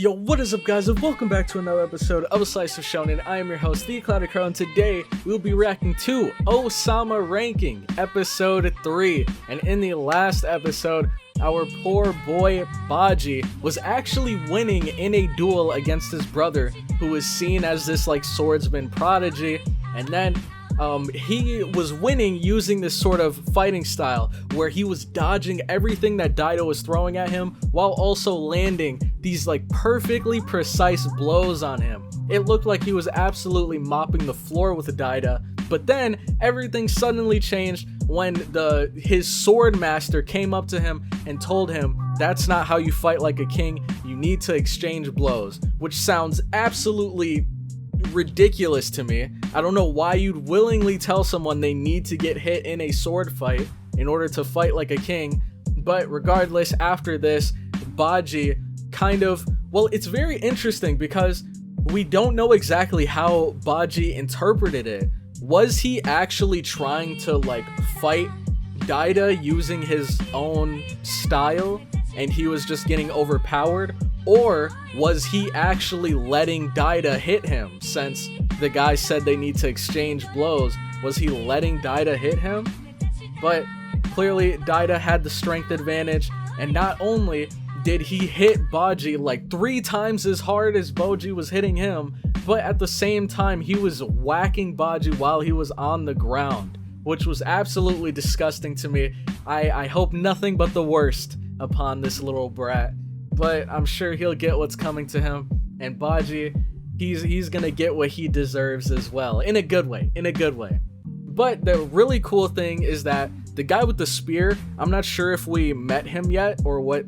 Yo, what is up guys, and welcome back to another episode of A Slice of Shonen. I am your host, The Clouded Crow, and today we'll be reacting to Ousama Ranking, Episode 3. And in the last episode, our poor boy Baji was actually winning in a duel against his brother, who was seen as this like swordsman prodigy, and then he was winning using this sort of fighting style where he was dodging everything that Dido was throwing at him while also landing these like perfectly precise blows on him. It looked like he was absolutely mopping the floor with Dido, but then everything suddenly changed when his sword master came up to him and told him, "That's not how you fight like a king, you need to exchange blows," which sounds absolutely ridiculous to me. I don't know why you'd willingly tell someone they need to get hit in a sword fight in order to fight like a king. But regardless, after this, Baji it's very interesting because we don't know exactly how Baji interpreted it. Was he actually trying to like fight Dido using his own style and he was just getting overpowered? Or was he actually letting Dido hit him since the guy said they need to exchange blows? Was he letting Dido hit him? But clearly Dido had the strength advantage, and not only did he hit Baji like 3 times as hard as Baji was hitting him, but at the same time he was whacking Baji while he was on the ground, which was absolutely disgusting to me. I hope nothing but the worst upon this little brat. But I'm sure he'll get what's coming to him, and Baji, he's gonna get what he deserves as well, in a good way. But the really cool thing is that the guy with the spear, I'm not sure if we met him yet or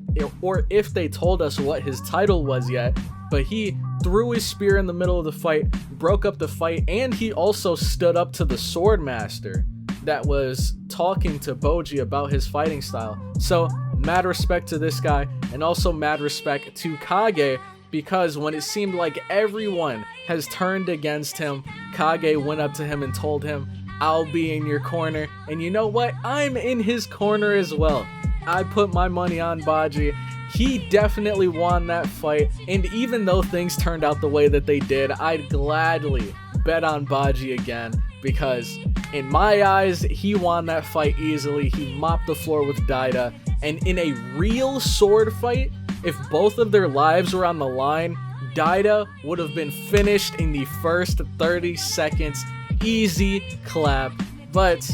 if they told us what his title was yet, but he threw his spear in the middle of the fight, broke up the fight, and he also stood up to the sword master that was talking to Baji about his fighting style. So mad respect to this guy, and also mad respect to Kage, because when it seemed like everyone has turned against him, Kage went up to him and told him, "I'll be in your corner." And you know what? I'm in his corner as well. I put my money on Baji. He definitely won that fight, and even though things turned out the way that they did, I'd gladly bet on Baji again, because in my eyes, he won that fight easily. He mopped the floor with Dido. And in a real sword fight, if both of their lives were on the line, Dido would have been finished in the first 30 seconds. Easy clap. But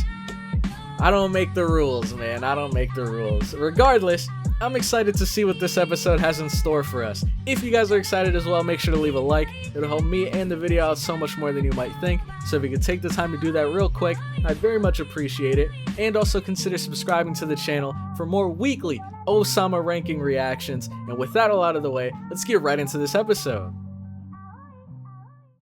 I don't make the rules, man. I don't make the rules. Regardless, I'm excited to see what this episode has in store for us. If you guys are excited as well, make sure to leave a like. It'll help me and the video out so much more than you might think. So if you could take the time to do that real quick, I'd very much appreciate it. And also consider subscribing to the channel for more weekly Ousama Ranking reactions. And with that all out of the way, let's get right into this episode.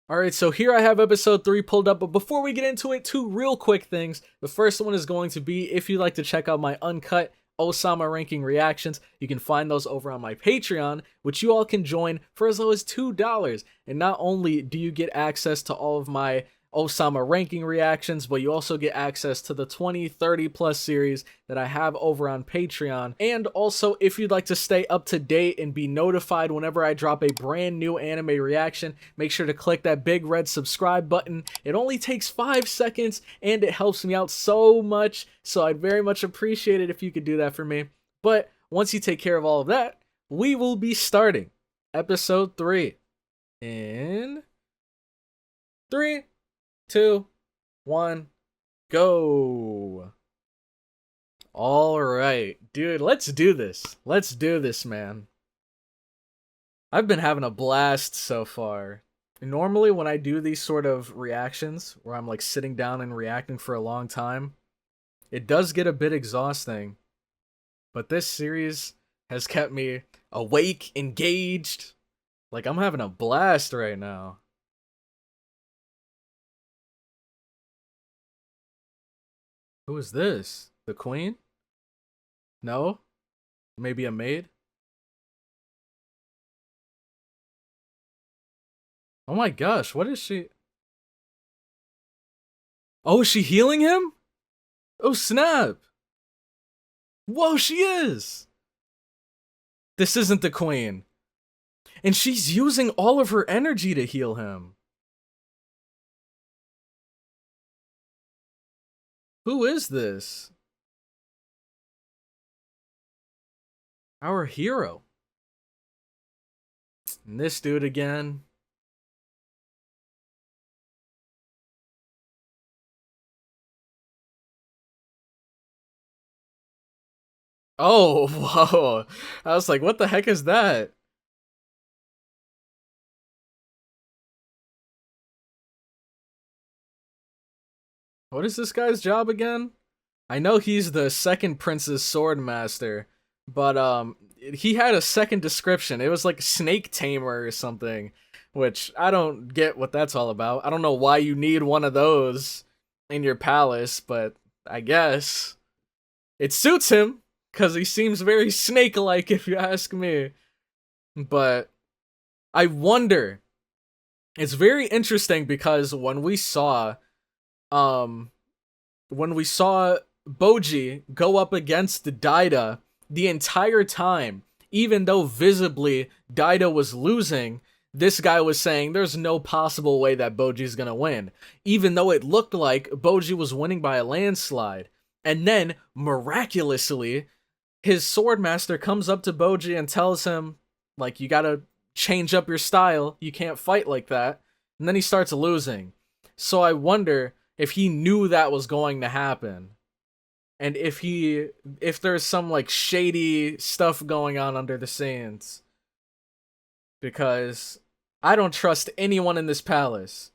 Alright, so here I have episode 3 pulled up, but before we get into it, 2 real quick things. The first one is going to be, if you'd like to check out my uncut Ousama Ranking reactions, you can find those over on my Patreon, which you all can join for as low as $2. And not only do you get access to all of my Ousama Ranking reactions, but you also get access to the 20-30 plus series that I have over on Patreon. And also, if you'd like to stay up to date and be notified whenever I drop a brand new anime reaction, make sure to click that big red subscribe button. It only takes 5 seconds and it helps me out so much, so I'd very much appreciate it if you could do that for me. But once you take care of all of that, we will be starting episode 3 in 3, 2, 1, go. Alright, dude, let's do this. Let's do this, man. I've been having a blast so far. Normally when I do these sort of reactions, where I'm like sitting down and reacting for a long time, it does get a bit exhausting. But this series has kept me awake, engaged. Like, I'm having a blast right now. Who is this? The queen? No? Maybe a maid? Oh my gosh, what is she? Oh, is she healing him? Oh snap! Whoa, she is! This isn't the queen. And she's using all of her energy to heal him. Who is this? Our hero. And this dude again. Oh, whoa. I was like, what the heck is that? What is this guy's job again? I know he's the second prince's sword master, but he had a second description. It was like snake tamer or something, which I don't get what that's all about. I don't know why you need one of those in your palace, but I guess it suits him because he seems very snake-like, if you ask me. But I wonder. It's very interesting because when we saw Boji go up against Daida the entire time, even though visibly Daida was losing, this guy was saying there's no possible way that Boji's gonna win, even though it looked like Boji was winning by a landslide. And then, miraculously, his swordmaster comes up to Boji and tells him, like, you gotta change up your style, you can't fight like that. And then he starts losing. So I wonder if he knew that was going to happen. And if there's some like shady stuff going on under the scenes. Because I don't trust anyone in this palace.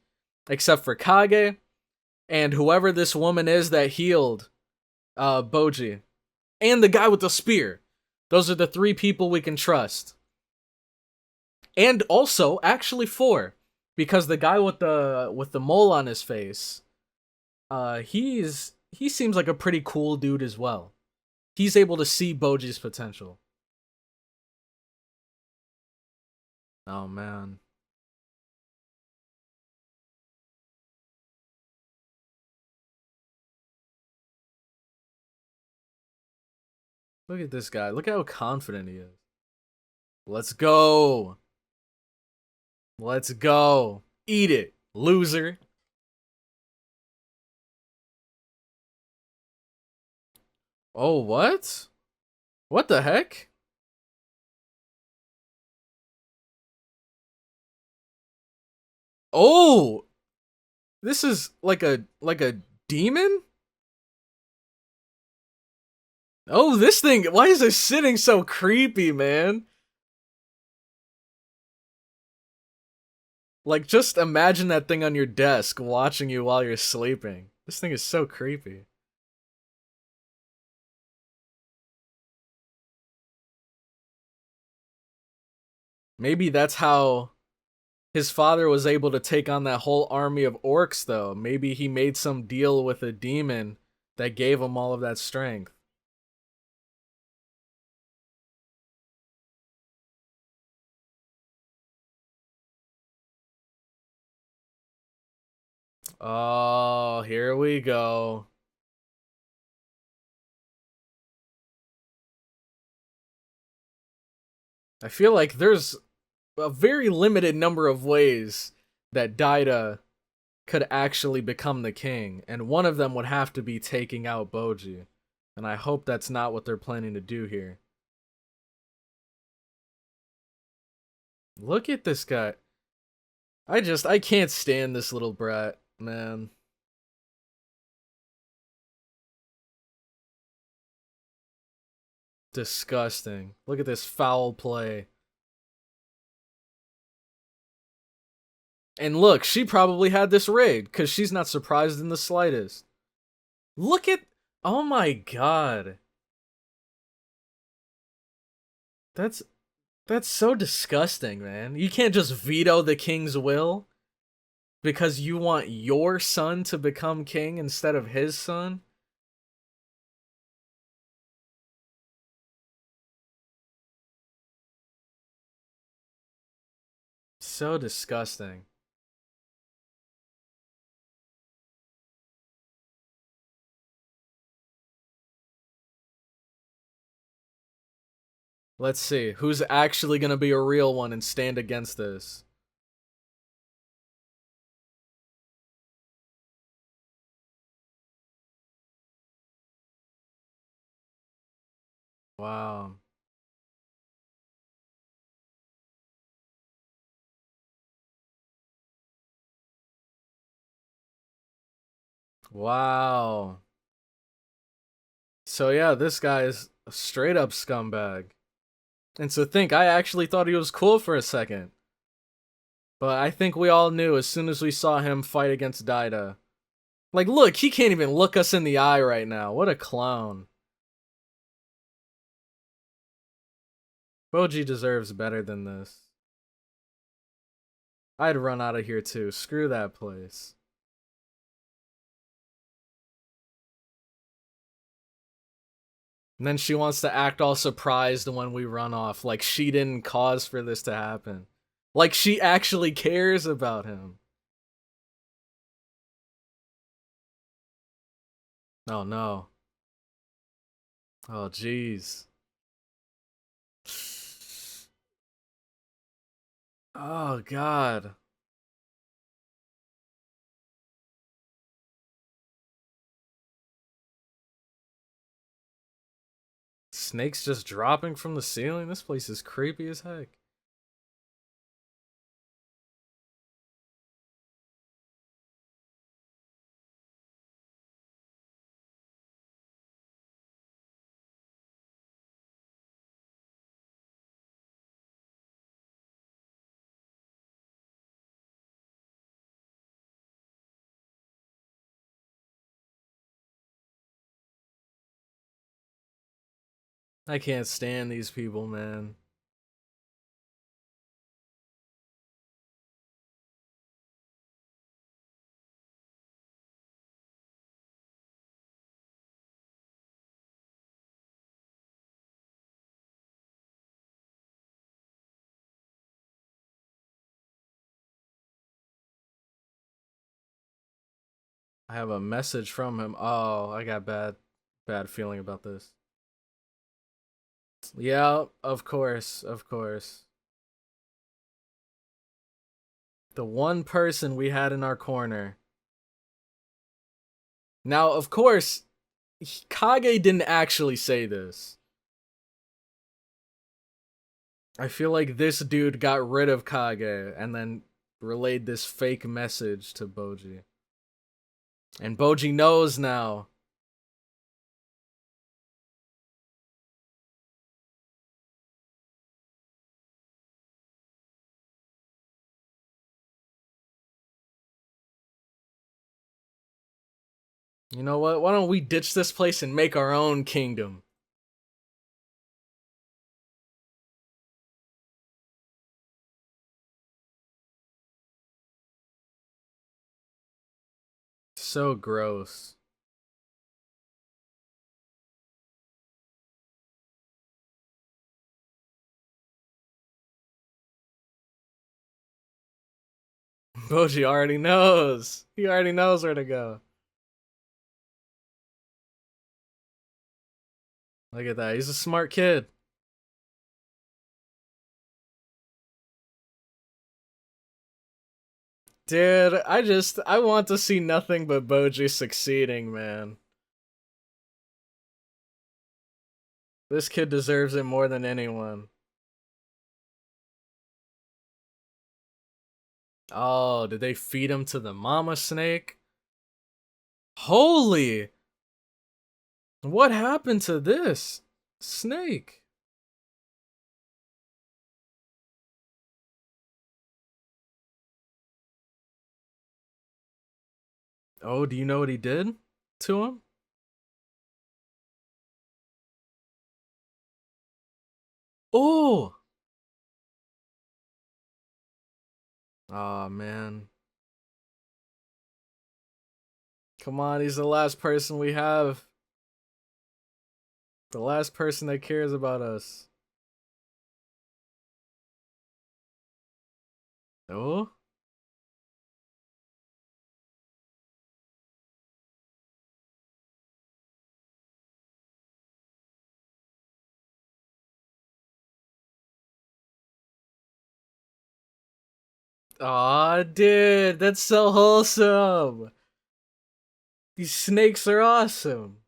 Except for Kage and whoever this woman is that healed Boji. And the guy with the spear. Those are the 3 people we can trust. And also, actually 4. Because the guy with the mole on his face, he seems like a pretty cool dude as well. He's able to see Boji's potential. Oh man. Look at this guy. Look how confident he is. Let's go. Let's go. Eat it, loser. Oh, what? What the heck? Oh! This is like a demon? Oh, this thing, why is it sitting so creepy, man? Like, just imagine that thing on your desk watching you while you're sleeping. This thing is so creepy. Maybe that's how his father was able to take on that whole army of orcs, though. Maybe he made some deal with a demon that gave him all of that strength. Oh, here we go. I feel like there's a very limited number of ways that Daida could actually become the king, and one of them would have to be taking out Boji. And I hope that's not what they're planning to do here. Look at this guy. I can't stand this little brat, man. Disgusting. Look at this foul play. And look, she probably had this rigged, because she's not surprised in the slightest. Look at... Oh my god. That's so disgusting, man. You can't just veto the king's will because you want your son to become king instead of his son. So disgusting. Let's see. Who's actually gonna be a real one and stand against this? Wow. Wow. So yeah, this guy is a straight up scumbag. And so think, I actually thought he was cool for a second. But I think we all knew as soon as we saw him fight against Daida. Like, look, he can't even look us in the eye right now. What a clown. Boji deserves better than this. I'd run out of here too. Screw that place. And then she wants to act all surprised when we run off, like she didn't cause for this to happen. Like she actually cares about him. Oh no. Oh jeez. Oh god. Snakes just dropping from the ceiling? This place is creepy as heck. I can't stand these people, man. I have a message from him. Oh, I got bad feeling about this. Yeah, of course, of course. The one person we had in our corner. Now, of course, Kage didn't actually say this. I feel like this dude got rid of Kage and then relayed this fake message to Boji. And Boji knows now. You know what? Why don't we ditch this place and make our own kingdom? So gross. Boji already knows. He already knows where to go. Look at that. He's a smart kid. Dude, I want to see nothing but Boji succeeding, man. This kid deserves it more than anyone. Oh, did they feed him to the mama snake? Holy! What happened to this snake? Oh, do you know what he did to him? Oh! Oh man. Come on, he's the last person we have. The last person that cares about us. Oh? Aw, dude, that's so wholesome. These snakes are awesome.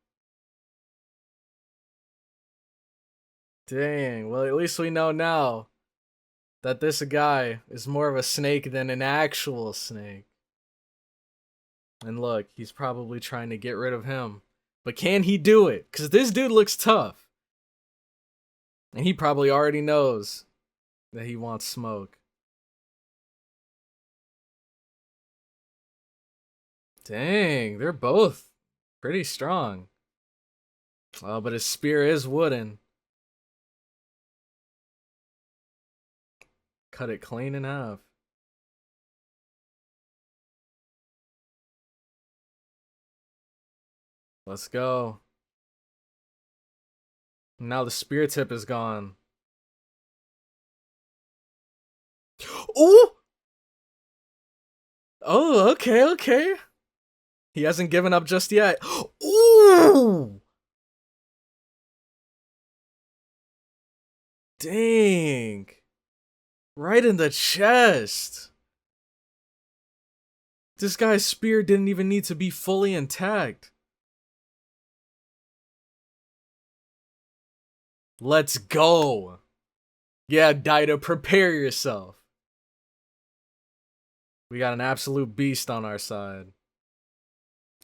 Dang, well, at least we know now that this guy is more of a snake than an actual snake. And look, he's probably trying to get rid of him. But can he do it? Because this dude looks tough. And he probably already knows that he wants smoke. Dang, they're both pretty strong. Oh, but his spear is wooden. Cut it clean in half. Let's go. Now the spear tip is gone. Ooh! Oh, okay, okay. He hasn't given up just yet. Ooh! Dang. Right in the chest. This guy's spear didn't even need to be fully intact. Let's go. Yeah, Daida, prepare yourself. We got an absolute beast on our side.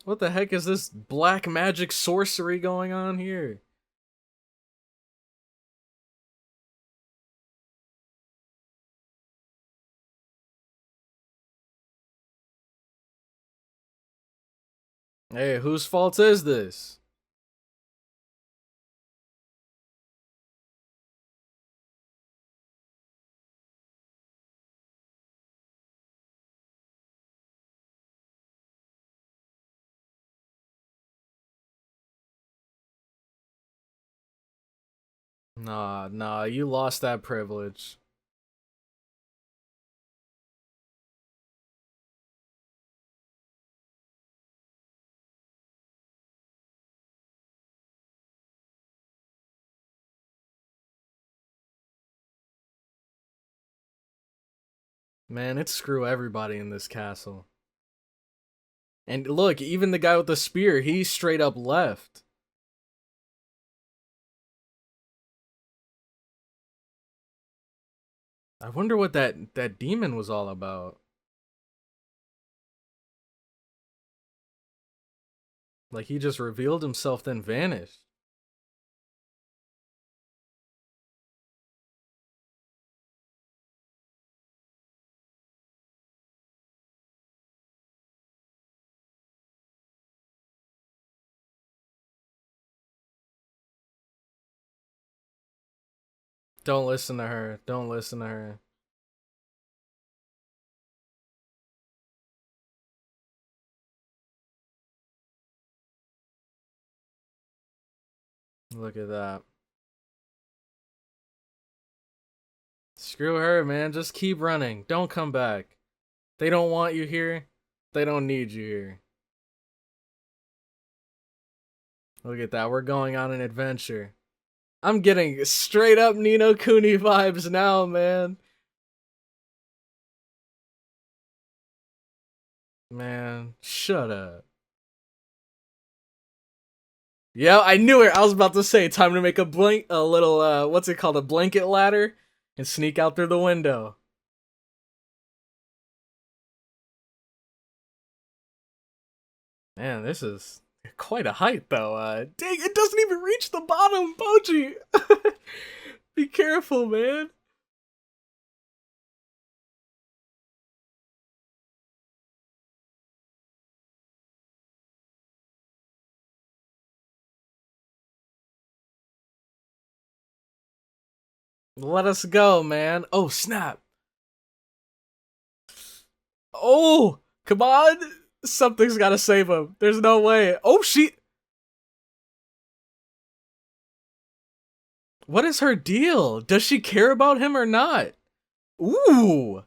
What the heck is this black magic sorcery going on here? Hey, whose fault is this? Nah, you lost that privilege. Man, it's screw everybody in this castle. And look, even the guy with the spear, he straight up left. I wonder what that demon was all about. Like, he just revealed himself, then vanished. Don't listen to her. Don't listen to her. Look at that. Screw her, man. Just keep running. Don't come back. They don't want you here. They don't need you here. Look at that. We're going on an adventure. I'm getting straight up Ni no Kuni vibes now, man. Man, shut up. Yeah, I knew it. I was about to say, time to make a little, what's it called? A blanket ladder and sneak out through the window. Man, this is quite a height, though. Dang, it doesn't even reach the bottom, Boji. Be careful, man. Let us go, man. Oh, snap. Oh, come on. Something's gotta save him. There's no way. Oh, she... What is her deal? Does she care about him or not? Ooh.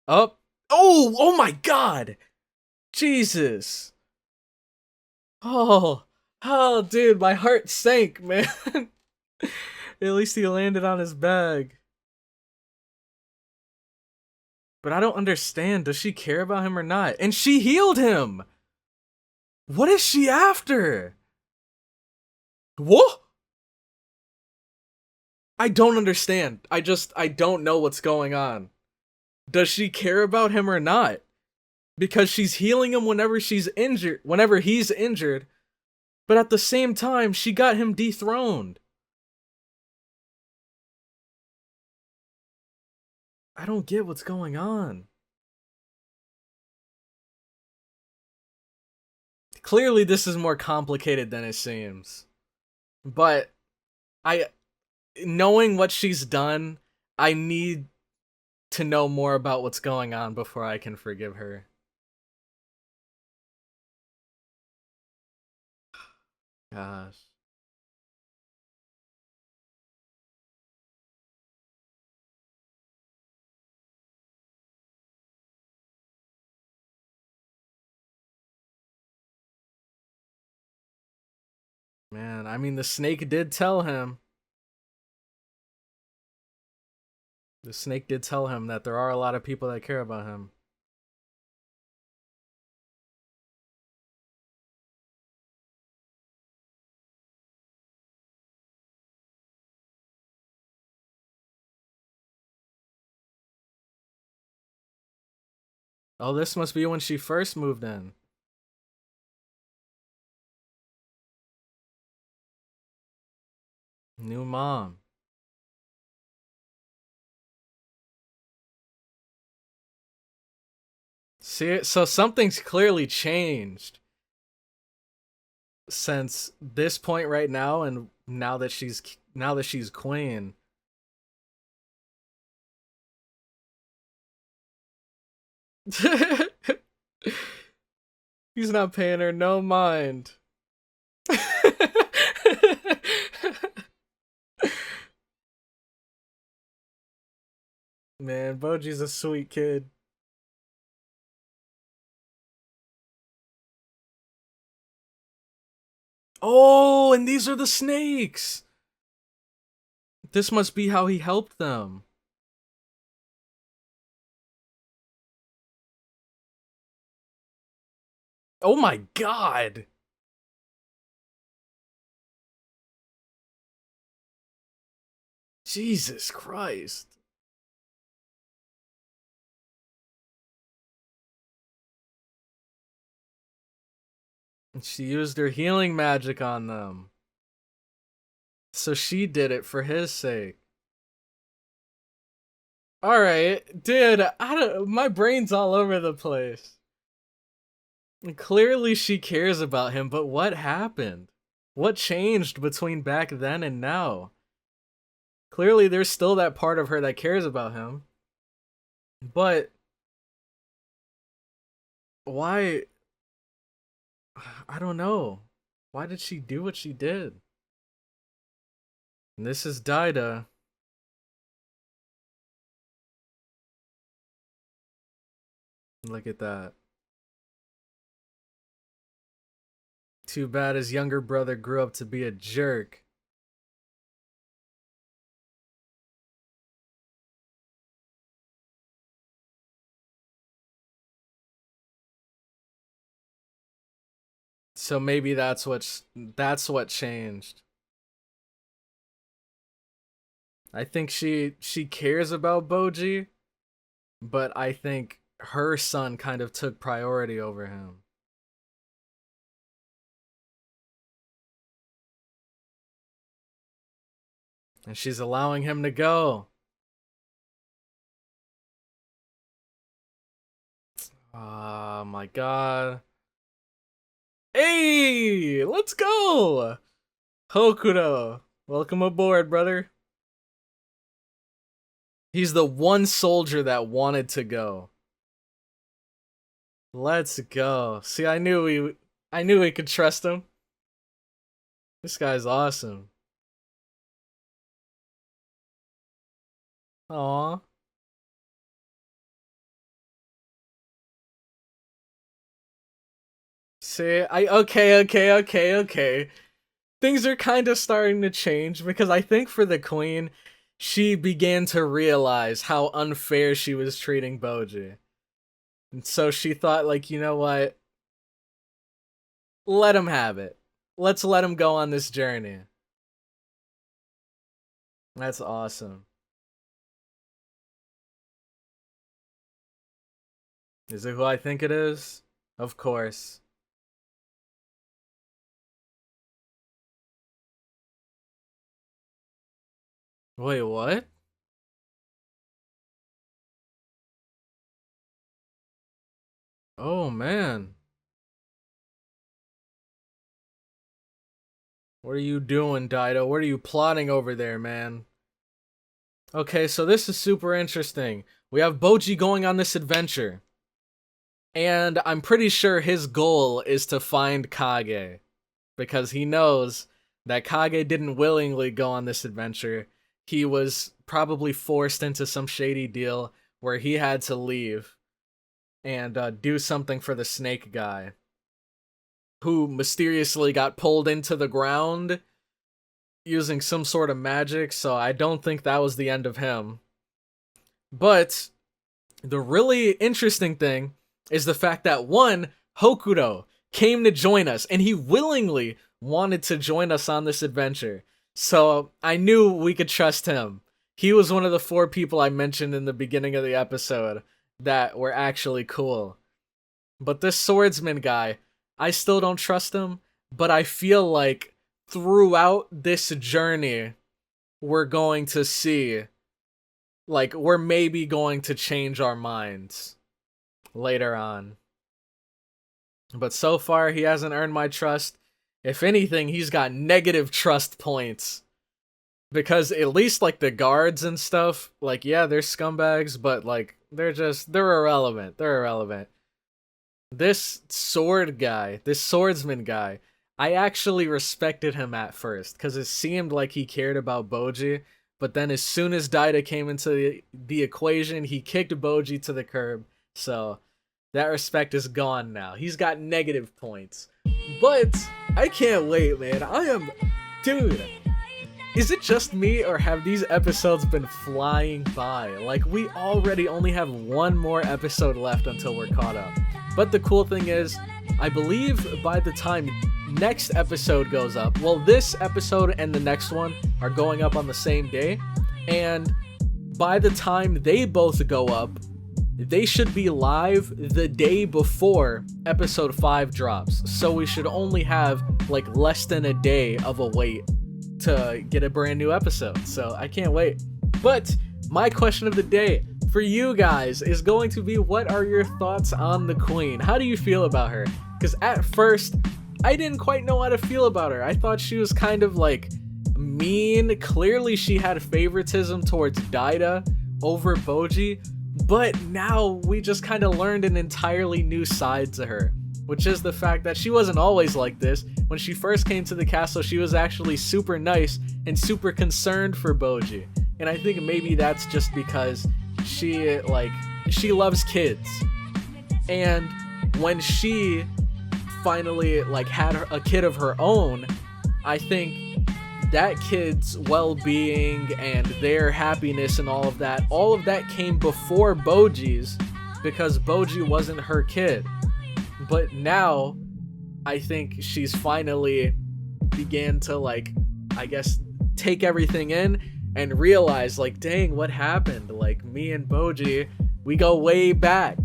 Up. Oh my god. Jesus. Oh, dude, my heart sank, man. At least he landed on his bag. But I don't understand. Does she care about him or not? And she healed him! What is she after? What? I don't understand. I don't know what's going on. Does she care about him or not? Because she's healing him whenever he's injured, but at the same time, she got him dethroned. I don't get what's going on. Clearly, this is more complicated than it seems. But knowing what she's done, I need to know more about what's going on before I can forgive her. Gosh. Man, I mean, the snake did tell him. The snake did tell him that there are a lot of people that care about him. Oh, this must be when she first moved in. New mom. See, so something's clearly changed since this point right now, and now that she's queen. He's not paying her no mind. Man, Boji's a sweet kid. Oh, and these are the snakes. This must be how he helped them. Oh my god. Jesus Christ. And she used her healing magic on them. So she did it for his sake. Alright, dude, my brain's all over the place. Clearly she cares about him, but what happened? What changed between back then and now? Clearly there's still that part of her that cares about him. But why? I don't know. Why did she do what she did? And this is Daida. Look at that. Too bad his younger brother grew up to be a jerk. So maybe that's what changed. I think she cares about Boji, but I think her son kind of took priority over him. And she's allowing him to go. Oh my god. Hey, let's go! Hokuro, welcome aboard, brother. He's the one soldier that wanted to go. Let's go. See, I knew we could trust him. This guy's awesome. Aww. See, okay. Things are kind of starting to change because I think for the queen, she began to realize how unfair she was treating Boji. And so she thought, like, you know what? Let him have it. Let's let him go on this journey. That's awesome. Is it who I think it is? Of course. Wait, what? Oh, man. What are you doing, Dido? What are you plotting over there, man? Okay, so this is super interesting. We have Boji going on this adventure. And I'm pretty sure his goal is to find Kage. Because he knows that Kage didn't willingly go on this adventure. He was probably forced into some shady deal where he had to leave and do something for the snake guy, who mysteriously got pulled into the ground using some sort of magic, so I don't think that was the end of him. But the really interesting thing is the fact that, one, Hokuro came to join us, and he willingly wanted to join us on this adventure. So I knew we could trust him. He was one of the 4 people I mentioned in the beginning of the episode that were actually cool. But this swordsman guy, I still don't trust him, but I feel like throughout this journey, we're going to see, like, we're maybe going to change our minds later on. But so far, he hasn't earned my trust. If anything, he's got negative trust points. Because at least, like, the guards and stuff, like, yeah, they're scumbags, but, like, they're irrelevant. They're irrelevant. This sword guy, this swordsman guy, I actually respected him at first, because it seemed like he cared about Boji, but then as soon as Daida came into the equation, he kicked Boji to the curb, so that respect is gone now. He's got negative points. But I can't wait, man. Dude, is it just me, or have these episodes been flying by? Like, we already only have one more episode left until we're caught up. But the cool thing is, I believe by the time next episode goes up, well, this episode and the next one are going up on the same day, and by the time they both go up, they should be live the day before episode 5 drops. So we should only have, like, less than a day of a wait to get a brand new episode. So I can't wait. But my question of the day for you guys is going to be, what are your thoughts on the queen? How do you feel about her? Because at first, I didn't quite know how to feel about her. I thought she was kind of, like, mean. Clearly she had favoritism towards Daida over Boji. But now we just kind of learned an entirely new side to her, which is the fact that she wasn't always like this. When she first came to the castle, she was actually super nice and super concerned for Boji. And I think maybe that's just because she loves kids. And when she finally, like, had a kid of her own, I think that kid's well-being and their happiness and all of that came before Boji's, because Boji wasn't her kid. But now, I think she's finally began to, like, I guess, take everything in and realize, like, dang, what happened? Like, me and Boji, we go way back.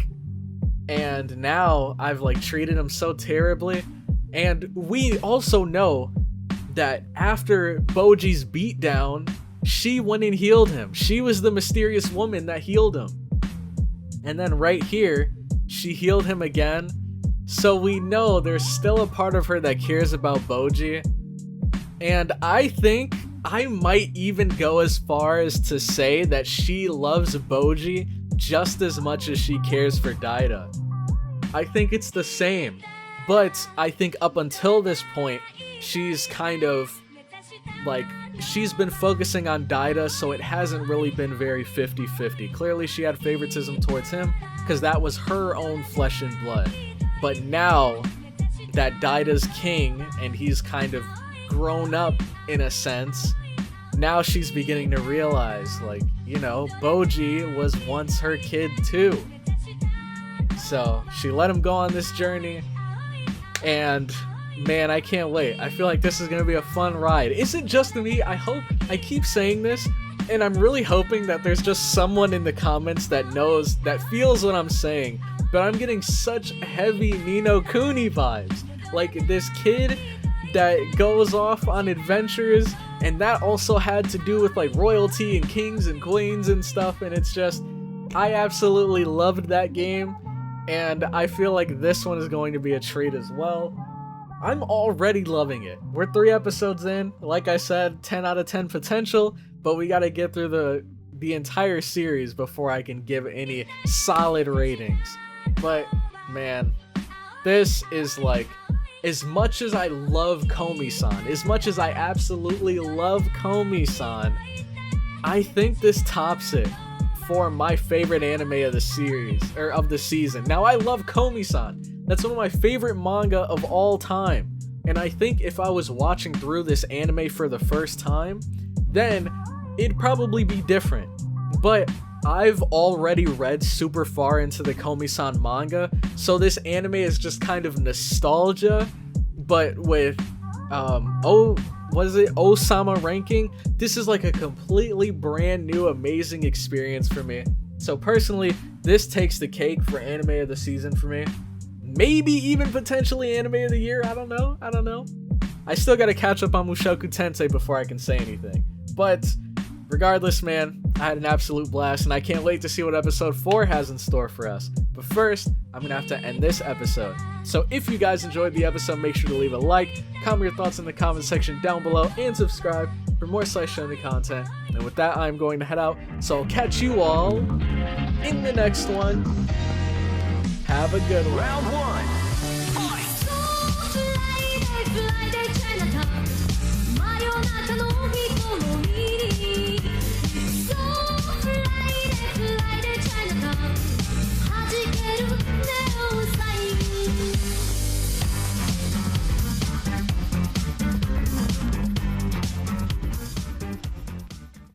And now I've, like, treated him so terribly. And we also know that after Boji's beatdown, she went and healed him. She was the mysterious woman that healed him. And then right here, she healed him again. So we know there's still a part of her that cares about Boji. And I think I might even go as far as to say that she loves Boji just as much as she cares for Daida. I think it's the same. But I think up until this point, she's kind of, like, she's been focusing on Daida, so it hasn't really been very 50-50. Clearly she had favoritism towards him, because that was her own flesh and blood. But now that Daida's king, and he's kind of grown up in a sense, now she's beginning to realize, like, you know, Boji was once her kid too. So she let him go on this journey, and man, I can't wait. I feel like this is gonna be a fun ride. Is it just me? I keep saying this, and I'm really hoping that there's just someone in the comments that knows, that feels what I'm saying, but I'm getting such heavy Ni no Kuni vibes. Like, this kid that goes off on adventures, and that also had to do with like royalty and kings and queens and stuff, and it's just, I absolutely loved that game, and I feel like this one is going to be a treat as well. I'm already loving it. We're 3 episodes in, like I said, 10 out of 10 potential, but we gotta get through the entire series before I can give any solid ratings. But man, this is like, as much as I love Komi-san, as much as I absolutely love Komi-san, I think this tops it for my favorite anime of the series, or of the season. Now, I love Komi-san. That's one of my favorite manga of all time. And I think if I was watching through this anime for the first time, then it'd probably be different. But I've already read super far into the Komi-san manga, so this anime is just kind of nostalgia, but with Ousama ranking, this is like a completely brand new amazing experience for me. So personally, this takes the cake for anime of the season for me. Maybe even potentially anime of the year, I don't know. I still gotta catch up on Mushoku Tensei before I can say anything. But regardless, man, I had an absolute blast, and I can't wait to see what episode 4 has in store for us. But first, I'm gonna have to end this episode. So if you guys enjoyed the episode, make sure to leave a like, comment your thoughts in the comment section down below, and subscribe for more Slice Shonen content. And with that, I'm going to head out, so I'll catch you all in the next one. Have a good one. Round 1.